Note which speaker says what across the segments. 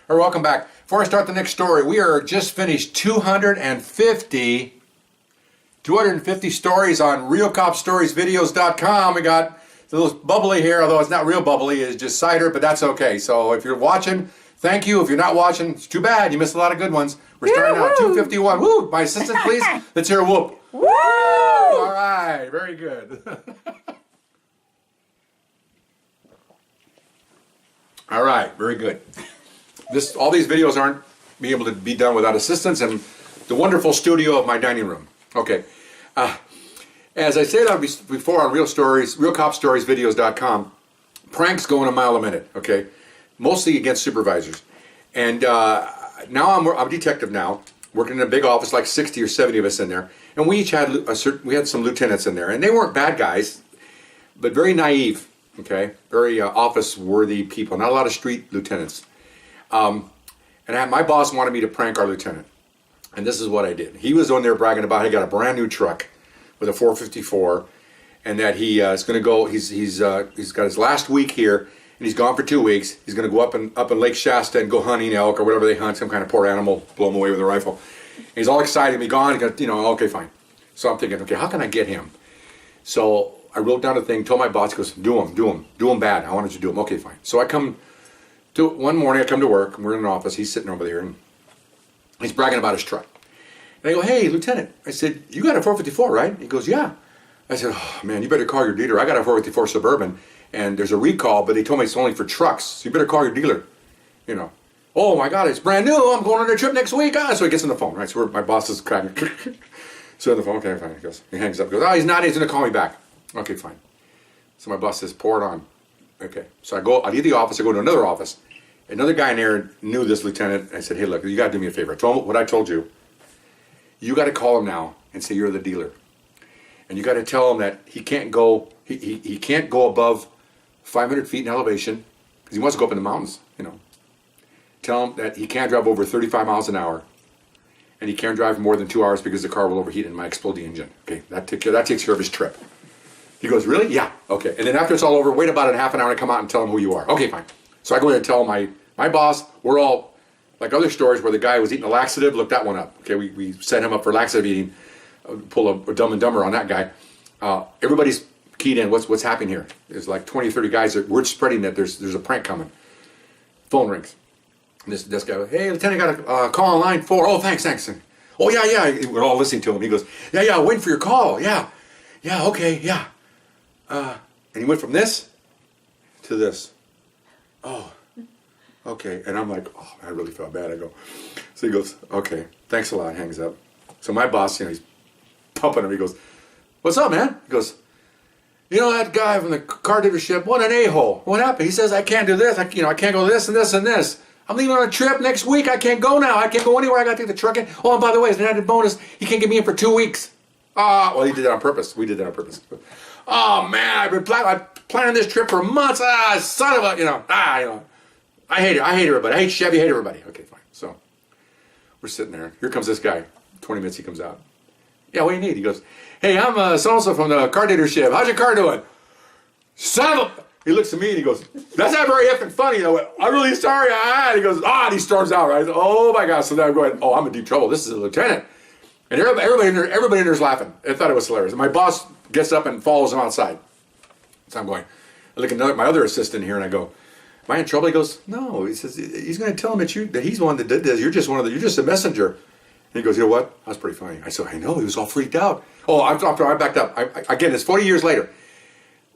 Speaker 1: Or welcome back. Before I start the next story, we are just finished 250 stories on RealCopStoriesVideos.com. We got a little bubbly here, although it's not real bubbly, it's just cider, but that's okay. So if you're watching, thank you. If you're not watching, it's too bad. You missed a lot of good ones. We're starting out 251. Woo! My assistant, please. Let's hear a whoop.
Speaker 2: Woo!
Speaker 1: All right, very good. All right, very good. All these videos aren't being able to be done without assistance and the wonderful studio of my dining room. Okay. As I said before on RealCopStoriesVideos.com, pranks going a mile a minute, okay? Mostly against supervisors. And now I'm a detective now, working in a big office, like 60 or 70 of us in there. And we each had we had some lieutenants in there. And they weren't bad guys, but very naive, okay? Very office-worthy people, not a lot of street lieutenants. My boss wanted me to prank our lieutenant. And this is what I did. He was on there bragging about he got a brand new truck with a 454, and that he is going to go. He's got his last week here, and he's gone for 2 weeks. He's going to go up in Lake Shasta and go hunting elk or whatever they hunt, some kind of poor animal, blow him away with a rifle. And he's all excited to be gone. Okay, fine. So I'm thinking, okay, how can I get him? So I wrote down a thing, told my boss, he goes, do him bad. I wanted you to do him. Okay, fine. So one morning I come to work, and we're in an office. He's sitting over there, and he's bragging about his truck. And I go, hey, Lieutenant. I said, you got a 454, right? He goes, yeah. I said, oh, man, you better call your dealer. I got a 454 Suburban, and there's a recall, but they told me it's only for trucks, so you better call your dealer. Oh, my God, it's brand new. I'm going on a trip next week. So he gets on the phone, right? So my boss is cracking. So on the phone, okay, fine. He hangs up. He goes, oh, he's not. He's going to call me back. Okay, fine. So my boss says, pour it on. Okay. So I leave the office. I go to another office. Another guy in there knew this lieutenant. I said, hey, look, you got to do me a favor. I told him what I told you. You got to call him now and say you're the dealer. And you got to tell him that he can't go above 500 feet in elevation because he wants to go up in the mountains, Tell him that he can't drive over 35 miles an hour and he can't drive more than 2 hours because the car will overheat and might explode the engine. Okay, that takes care of his trip. He goes, really? Yeah. Okay. And then after it's all over, wait about a half an hour and come out and tell him who you are. Okay, fine. So I go in and tell my boss, we're all, like other stories where the guy was eating a laxative, look that one up. Okay, we set him up for laxative eating, pull a Dumb and Dumber on that guy. Everybody's keyed in, what's happening here? There's like 20 or 30 guys, word spreading that there's a prank coming. Phone rings. And this guy goes, hey, Lieutenant, got a call on line 4. Oh, thanks. Oh, yeah. We're all listening to him. He goes, yeah, waiting for your call. Yeah, okay, yeah. And he went from this to this. Oh, okay. And I'm like, oh, I really felt bad. I go, so he goes, okay, thanks a lot, hangs up. So my boss, he's pumping him. He goes, what's up, man? He goes, that guy from the car dealership, what an a-hole. What happened? He says, I can't do this. I can't go this and this and this. I'm leaving on a trip next week. I can't go now. I can't go anywhere. I got to take the truck in. Oh, and by the way, as an added bonus, he can't get me in for 2 weeks. Well, he did that on purpose. We did that on purpose. Oh, man, I've been planning this trip for months. Son of a, I hate it. I hate everybody. I hate Chevy. I hate everybody. Okay, fine. So we're sitting there. Here comes this guy. 20 minutes, he comes out. Yeah, what do you need? He goes, hey, I'm so-and-so from the car dealership. How's your car doing? Son of a... He looks at me and he goes, that's not very effing funny. I'm really sorry. And he goes, and he storms out. Right? Oh, my God. So then I'm going, oh, I'm in deep trouble. This is a lieutenant. And everybody in there is laughing. I thought it was hilarious. And my boss gets up and follows him outside. So I'm going, I look at my other assistant here and I go, am I in trouble? He goes, no. He says, he's going to tell him that he's the one that did this. You're just a messenger. And he goes, you know what? That's pretty funny. I said, I know. He was all freaked out. Oh, I backed up. Again, it's 40 years later.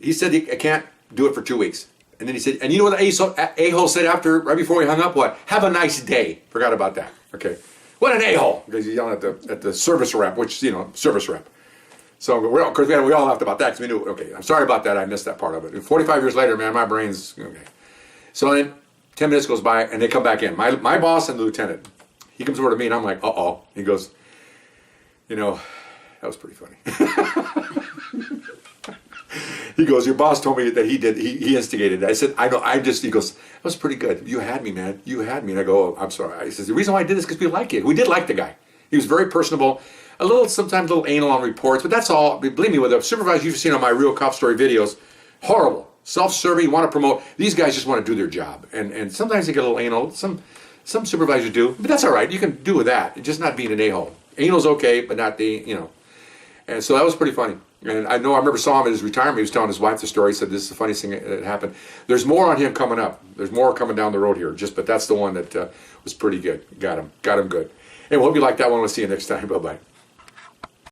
Speaker 1: He said I can't do it for 2 weeks. And then he said, and you know what the a-hole said right before he hung up? What? Have a nice day. Forgot about that. Okay. What an a-hole. Because he's yelling at the service rep, which, service rep. So, of course, we all laughed about that because we knew, okay, I'm sorry about that. I missed that part of it. And 45 years later, man, my brain's, okay. So then 10 minutes goes by and they come back in. My boss and the lieutenant. He comes over to me and I'm like, uh-oh. He goes, that was pretty funny. He goes, your boss told me that he instigated it. I said, I know, he goes, that was pretty good. You had me, man. You had me. And I go, oh, I'm sorry. He says, the reason why I did this is because we like it. We did like the guy. He was very personable, sometimes a little anal on reports, but that's all. Believe me, with the supervisors you've seen on my Real Cop Story videos, horrible. Self-serving, want to promote. These guys just want to do their job. And sometimes they get a little anal. Some supervisors do, but that's all right. You can do with that, just not being an a-hole. Anal's okay, but not the, you know. And so that was pretty funny. And I remember saw him at his retirement. He was telling his wife the story. He said, this is the funniest thing that happened. There's more on him coming up. There's more coming down the road here. But that's the one that was pretty good. Got him good. And we hope you like that one. We'll see you next time. Bye-bye.